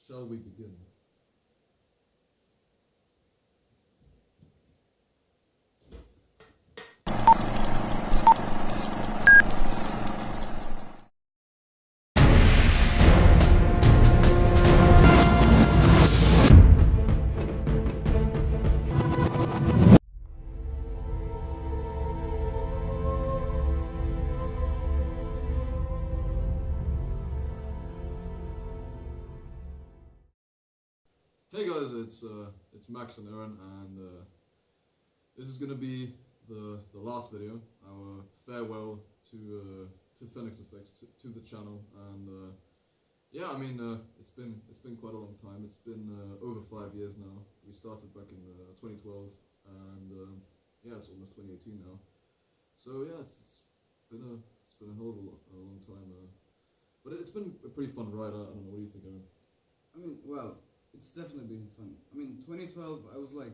shall we begin? Hey guys, it's Max and Eren, and this is gonna be the last video, our farewell to Phoenix Effects, to the channel, and yeah, I mean it's been quite a long time. It's been over 5 years now. We started back in 2012, and yeah, it's almost 2018 now. So yeah, it's been a hell of a long time, but it's been a pretty fun ride. I don't know, what do you think, Eren? I mean, well, it's definitely been fun. I mean, 2012, I was like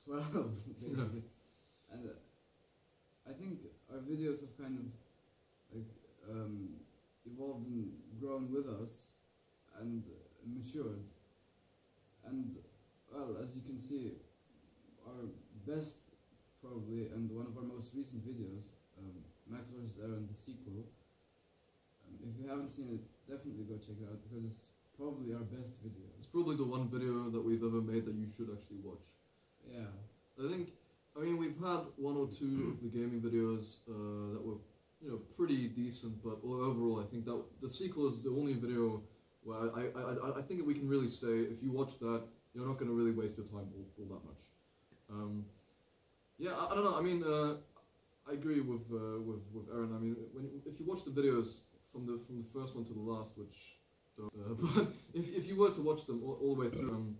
12, basically. And I think our videos have kind of like evolved and grown with us and matured. And, well, as you can see, our best, probably, and one of our most recent videos, Max vs. Eren, the sequel. If you haven't seen it, definitely go check it out, because it's probably our best video. It's probably the one video that we've ever made that you should actually watch. Yeah. I mean, we've had one or two of the gaming videos that were, pretty decent, but overall, I think that the sequel is the only video where I think we can really say, if you watch that, you're not going to really waste your time all that much. Yeah, I don't know. I mean, I agree with Eren. I mean, if you watch the videos from the first one to the last, which but if you were to watch them all the way through,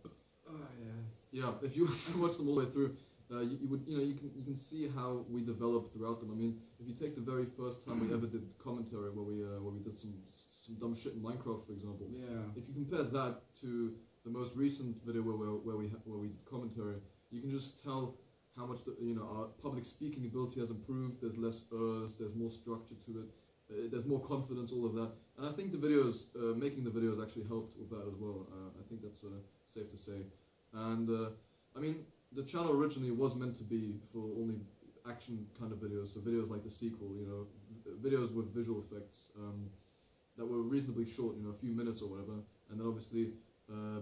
if you were to watch them all the way through, you can see how we developed throughout them. I mean, if you take the very first time we ever did commentary, where we did some dumb shit in Minecraft, for example. Yeah. If you compare that to the most recent video where we did commentary, you can just tell how much our public speaking ability has improved. There's less there's more structure to it. There's more confidence, all of that, and I think the videos, making the videos actually helped with that as well. I think that's safe to say. And I mean, the channel originally was meant to be for only action kind of videos, so videos like the sequel, videos with visual effects that were reasonably short, a few minutes or whatever. And then obviously,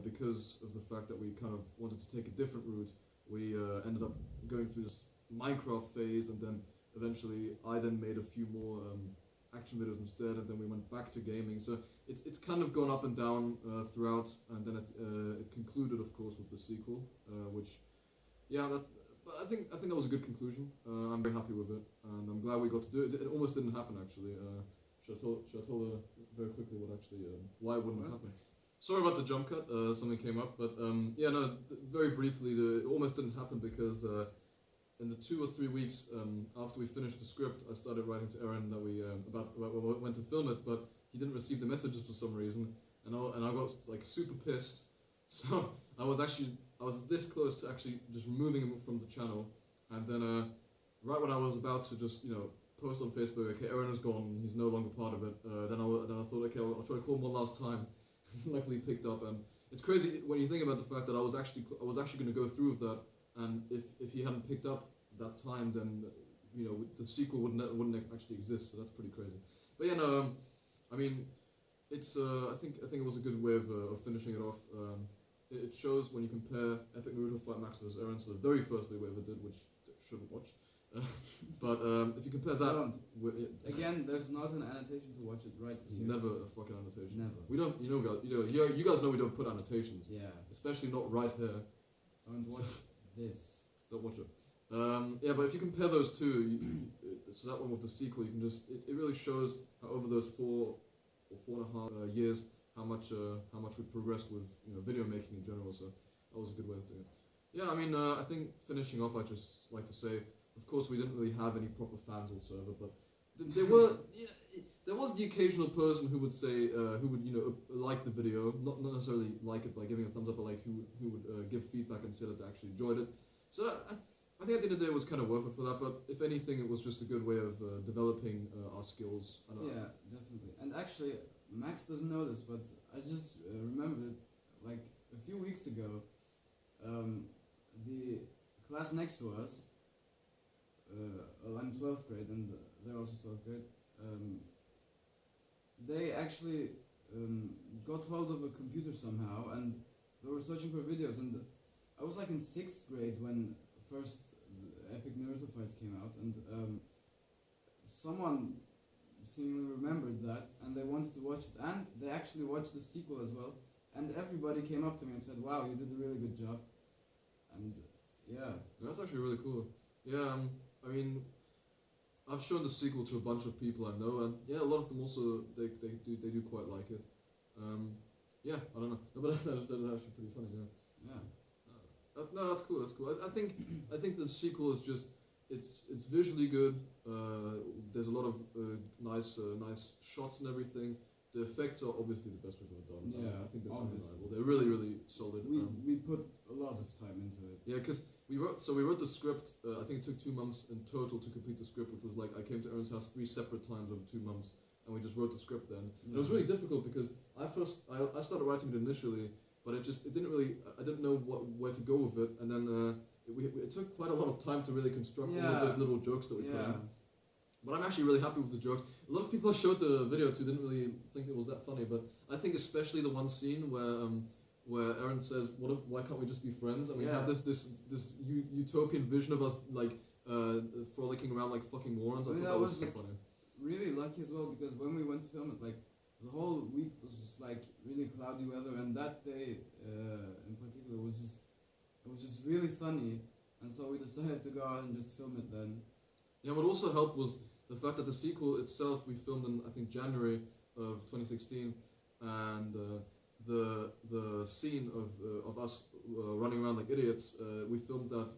because of the fact that we kind of wanted to take a different route, we ended up going through this Minecraft phase, and then eventually I then made a few more action videos instead, and then we went back to gaming. So it's kind of gone up and down throughout, and then it concluded, of course, with the sequel, which, yeah, but I think that was a good conclusion. I'm very happy with it, and I'm glad we got to do it. It almost didn't happen, actually. Should I tell very quickly why it wouldn't happen? Sorry about the jump cut. Something came up, but yeah, no. Very briefly, it almost didn't happen because. In the 2 or 3 weeks after we finished the script, I started writing to Eren that we went to film it, but he didn't receive the messages for some reason, and I got like super pissed. So I was this close to actually just removing him from the channel, and then right when I was about to just post on Facebook, okay, Eren is gone, he's no longer part of it. Then I thought, okay, I'll try to call him one last time. Luckily he picked up, and it's crazy when you think about the fact that I was actually going to go through with that. And if he hadn't picked up that time, then the sequel wouldn't actually exist. So that's pretty crazy. But yeah, no, I mean, it's I think it was a good way of finishing it off. It shows when you compare Epic Naruto Fight Max vs. Eren, so the very first video we ever did, which you shouldn't watch. But if you compare that, again, there's not an annotation to watch it right. There's never a fucking annotation. Never. We don't, guys, you guys know we don't put annotations. Yeah. Especially not right here. Don't watch this. Don't watch it. Yeah, but if you compare those two, so that one with the sequel, you can just it really shows how over those 4 or 4.5 years how much we progressed with video making in general. So that was a good way of doing it. Yeah, I mean, I think finishing off, I just like to say, of course, we didn't really have any proper fans or whatever, but there were there was the occasional person who would say who would like the video, not necessarily like it by giving a thumbs up, but like who would give feedback and say that they actually enjoyed it. So I think at the end of the day it was kind of worth it for that, but if anything it was just a good way of developing our skills. Yeah, definitely. And actually, Max doesn't know this, but I just remembered like a few weeks ago, the class next to us, I'm 12th grade and they're also 12th grade. They actually got hold of a computer somehow and they were searching for videos. And I was like in 6th grade when first the Epic Naruto fight came out, and someone seemingly remembered that and they wanted to watch it, and they actually watched the sequel as well. And everybody came up to me and said, "Wow, you did a really good job." And yeah, That's actually really cool. Yeah, I mean, I've shown the sequel to a bunch of people I know, and yeah, a lot of them also they do quite like it. Yeah, I don't know, no, but that's actually pretty funny. Yeah. yeah, No, that's cool. That's cool. I think the sequel is just it's visually good. There's a lot of nice shots and everything. The effects are obviously the best we've ever done. Yeah, I think that's obviously. undeniable. They're really solid. we put a lot of time into it. Yeah, because we wrote the script. I think it took 2 months in total to complete the script, which was like I came to Eren's house 3 separate times over 2 months, and we just wrote the script then. And it was really difficult because I started writing it initially, but it didn't really, I didn't know where to go with it, and then it took quite a lot of time to really construct all of those little jokes that we put in. But I'm actually really happy with the jokes. A lot of people I showed the video to didn't really think it was that funny, but I think especially the one scene where Eren says, why can't we just be friends? And we have this utopian vision of us like frolicking around like fucking morons. I thought that was so funny. Really lucky as well, because when we went to film it, like the whole week was just like really cloudy weather, and that day in particular was just really sunny, and so we decided to go out and just film it then. Yeah, what also helped was the fact that the sequel itself we filmed in I think January of 2016, and the scene of us running around like idiots, we filmed that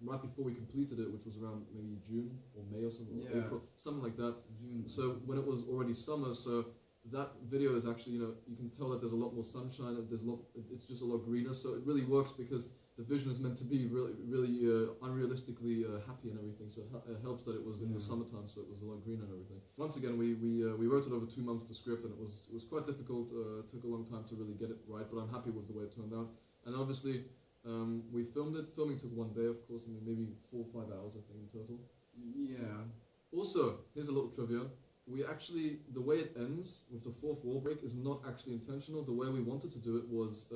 right before we completed it, which was around maybe June or May or something, or April, something like that. June. So when it was already summer, so that video is actually, you can tell that there's a lot more sunshine. It's just a lot greener. So it really works because the vision is meant to be really unrealistically happy and everything. So it helps that it was in the summertime, so it was a lot greener and everything. Once again, we wrote it over 2 months, the script, and it was quite difficult. It took a long time to really get it right, but I'm happy with the way it turned out. And obviously, we filmed it. Filming took 1 day, of course. I mean, maybe 4 or 5 hours, I think, in total. Yeah. Also, here's a little trivia. We actually, the way it ends with the 4th wall break is not actually intentional. The way we wanted to do it was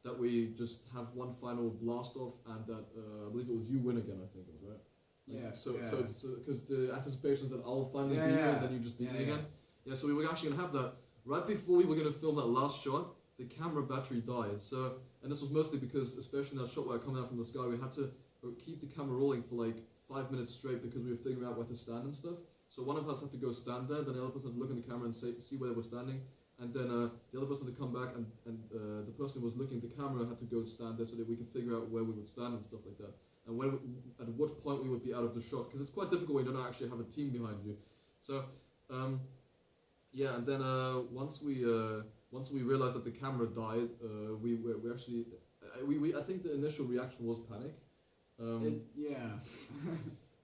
that we just have one final blast off, and that I believe it was you win again. I think it was right. Yeah. So it's because the anticipation is that I'll finally beat you, and then you just beat me again. Yeah. So we were actually gonna have that right before we were gonna film that last shot. The camera battery died. So, and this was mostly because, especially in that shot where I come down from the sky, we had to keep the camera rolling for like 5 minutes straight because we were figuring out where to stand and stuff. So one of us had to go stand there, then the other person had to look in the camera and see where they were standing, and then the other person had to come back, and the person who was looking at the camera had to go and stand there so that we could figure out where we would stand and stuff like that, and at what point we would be out of the shot, because it's quite difficult when you don't actually have a team behind you. So, yeah, and then once we realized that the camera died, we actually, I think the initial reaction was panic. Yeah.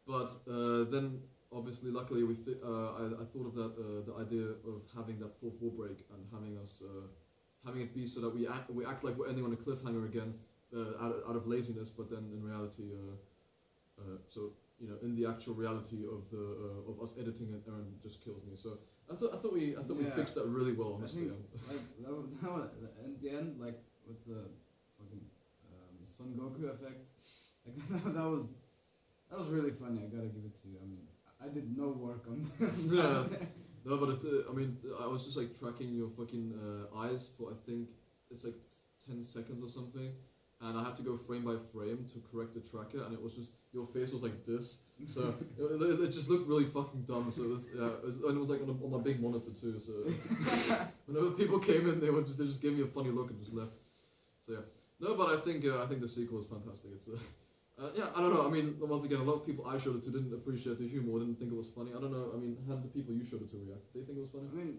But then, obviously, luckily, I thought of the idea of having that 4th wall break and having it be so that we act like we're ending on a cliffhanger again, out of laziness. But then in reality, so in the actual reality of us editing it, Eren just kills me. So I thought we fixed that really well. Honestly, I think, like that was, in the end, like with the fucking Son Goku effect, like that was really funny. I gotta give it to you. I mean, I did no work on yeah. No, but I mean, I was just like tracking your fucking eyes for I think it's like 10 seconds or something, and I had to go frame by frame to correct the tracker, and it was just your face was like this, so it just looked really fucking dumb. So and it was like on my big monitor too. So whenever people came in, they just gave me a funny look and just left. So yeah, no, but I think the sequel is fantastic. It's yeah, I don't know. I mean, once again, a lot of people I showed it to didn't appreciate the humor, didn't think it was funny. I don't know. I mean, how did the people you showed it to react? Did they think it was funny? I mean,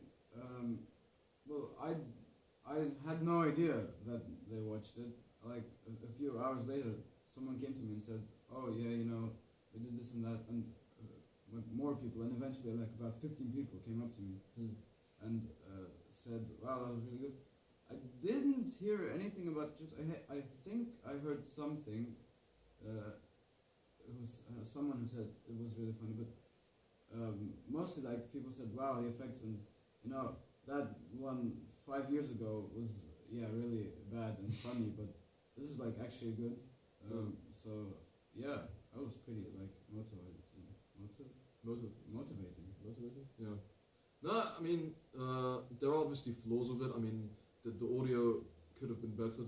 well, I had no idea that they watched it. Like a few hours later, someone came to me and said, "Oh yeah, we did this and that," and more people, and eventually, like about 15 people came up to me and said, "Wow, that was really good." I didn't hear anything about. Just I think I heard something. It was someone who said it was really funny, but mostly like people said, "Wow, the effects," and that one 5 years ago was really bad and funny, but this is like actually good. So yeah, I was pretty like motivating. Yeah. No, I mean, there are obviously flaws with it. I mean, the audio could have been better.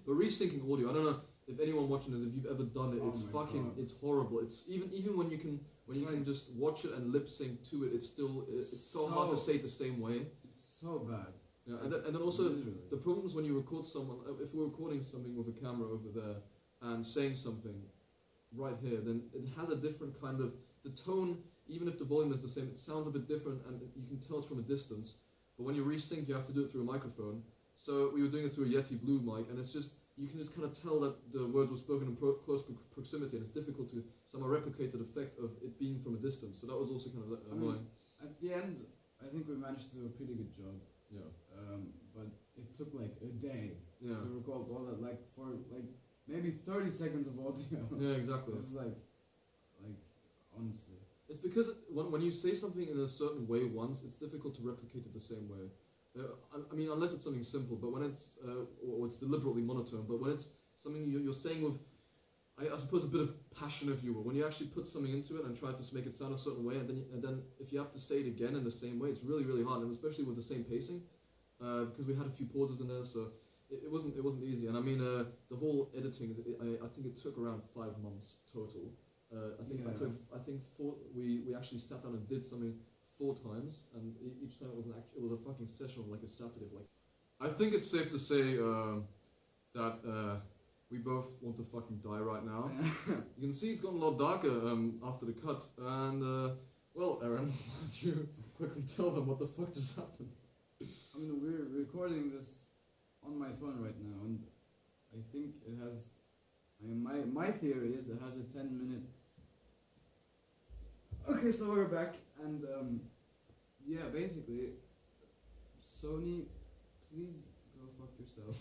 But resyncing audio, I don't know if anyone watching this, if you've ever done it, Oh it's my fucking, God. it's horrible. It's even when you can just watch it and lip sync to it, it's still it's so hard to say it the same way. It's so bad. Yeah, and then also Literally. the problems when you record someone. If we're recording something with a camera over there and saying something right here, then it has a different kind of the tone. Even if the volume is the same, it sounds a bit different, and you can tell it's from a distance. But when you resync, you have to do it through a microphone. So we were doing it through a Yeti Blue mic, and it's just you can just kind of tell that the words were spoken in close proximity, and it's difficult to somehow replicate the effect of it being from a distance. So that was also kind of annoying. At the end, I think we managed to do a pretty good job. Yeah. But it took like a day Yeah. to record all that, like for like maybe 30 seconds of audio. Yeah, exactly. It was like honestly. It's because when you say something in a certain way once, it's difficult to replicate it the same way. I mean, unless it's something simple, but when it's or it's deliberately monotone. But when it's something you're saying with, I suppose, a bit of passion, if you will, when you actually put something into it and try to make it sound a certain way, and then if you have to say it again in the same way, it's really really hard, and especially with the same pacing, because we had a few pauses in there, so it wasn't easy. And I mean, the whole editing, I think it took around 5 months total. I think we actually sat down and did something 4 times, and each time it was a fucking session, like a Saturday. Like, I think it's safe to say that we both want to fucking die right now. You can see it's gotten a lot darker after the cut, and well, Eren, why don't you quickly tell them what the fuck just happened? I mean, we're recording this on my phone right now, and I think it has. I mean, my theory is it has a 10-minute. Okay, so we're back, and yeah, basically, Sony, please go fuck yourself.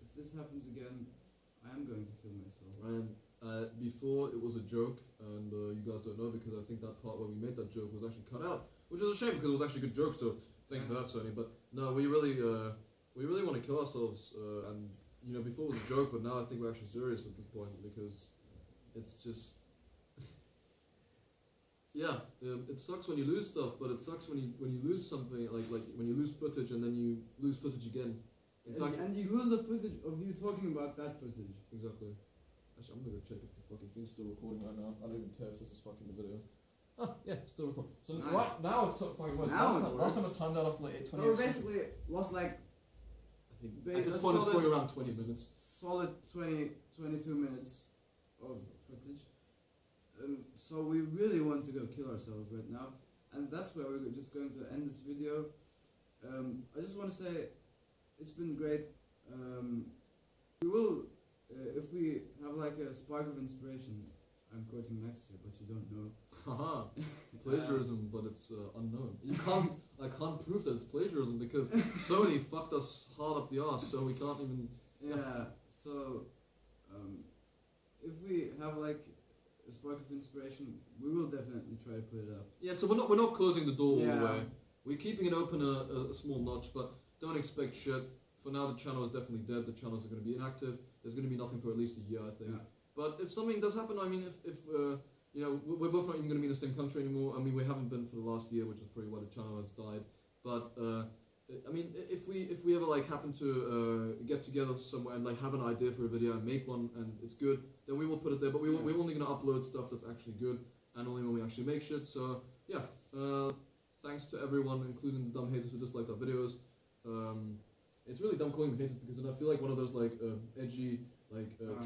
If this happens again, I am going to kill myself. And before it was a joke, and you guys don't know because I think that part where we made that joke was actually cut out, which is a shame because it was actually a good joke. So thank you for that, Sony. But no, we really want to kill ourselves, and before it was a joke, but now I think we're actually serious at this point because it's just. Yeah, it sucks when you lose stuff, but it sucks when you lose something like when you lose footage and then you lose footage again. And you lose the footage of you talking about that footage. Exactly. Actually, I'm gonna go check if the fucking thing's still recording right now. I don't even care if this is fucking the video. Ah, yeah, it's still recording. So Nice. now it's so fucking worse. Now Last time I timed out after like 8, 28 So we seconds. basically lost like I think at this point it's probably around 20 minutes. solid 22 minutes of footage. So we really want to go kill ourselves right now, and that's where we're just going to end this video. I just want to say it's been great. We will, if we have like a spark of inspiration, I'm quoting Max here, but you don't know. Haha, plagiarism, but it's unknown. I can't prove that it's plagiarism because Sony fucked us hard up the arse, so we can't even. Yeah. So, if we have like a spark of inspiration, we will definitely try to put it up. Yeah, so we're not closing the door all the Yeah. way. We're keeping it open a small notch, but don't expect shit. For now, the channel is definitely dead. The channels are going to be inactive. There's going to be nothing for at least a year, I think. Yeah. But if something does happen, I mean, if we're both not even going to be in the same country anymore. I mean, we haven't been for the last year, which is probably why the channel has died. But I mean, if we ever like happen to get together somewhere and like have an idea for a video and make one and it's good, then we will put it there. But we're only going to upload stuff that's actually good and only when we actually make shit. So yeah, thanks to everyone, including the dumb haters who disliked our videos. It's really dumb calling them haters because then I feel like one of those like edgy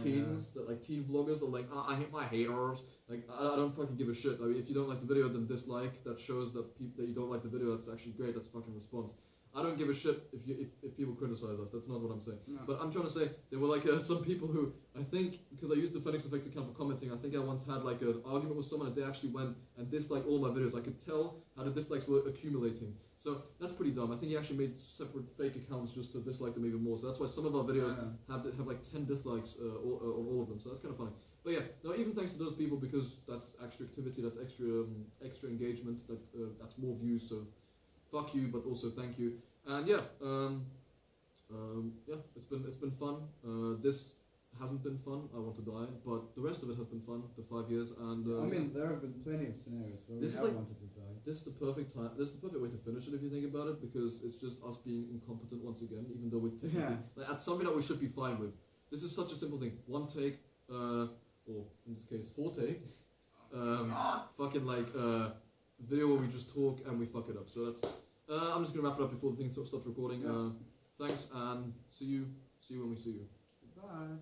teens that like teen vloggers that are like I hate my haters. Like I don't fucking give a shit. Like if you don't like the video, then dislike. That shows that that you don't like the video. That's actually great. That's fucking response. I don't give a shit if people criticize us. That's not what I'm saying. No. But I'm trying to say there were like some people who I think because I used the Phoenix Effect account for commenting. I think I once had like an argument with someone and they actually went and disliked all my videos. I could tell how the dislikes were accumulating. So that's pretty dumb. I think he actually made separate fake accounts just to dislike them even more. So that's why some of our videos have like 10 dislikes on all of them. So that's kind of funny. But yeah, no, even thanks to those people because that's extra activity, that's extra engagement, that's more views. So fuck you, but also thank you. And yeah, yeah, it's been fun. This hasn't been fun. I want to die, but the rest of it has been fun. The 5 years and I mean, there have been plenty of scenarios where we This is have like- wanted to die. this is the perfect time. This is the perfect way to finish it if you think about it, because it's just us being incompetent once again, even though we're technically like, at something that we should be fine with. This is such a simple thing. One take, or in this case, 4 take. Fucking like video where we just talk and we fuck it up. So that's. I'm just gonna wrap it up before the thing stops recording. Yeah. Thanks and see you when we see you. Goodbye.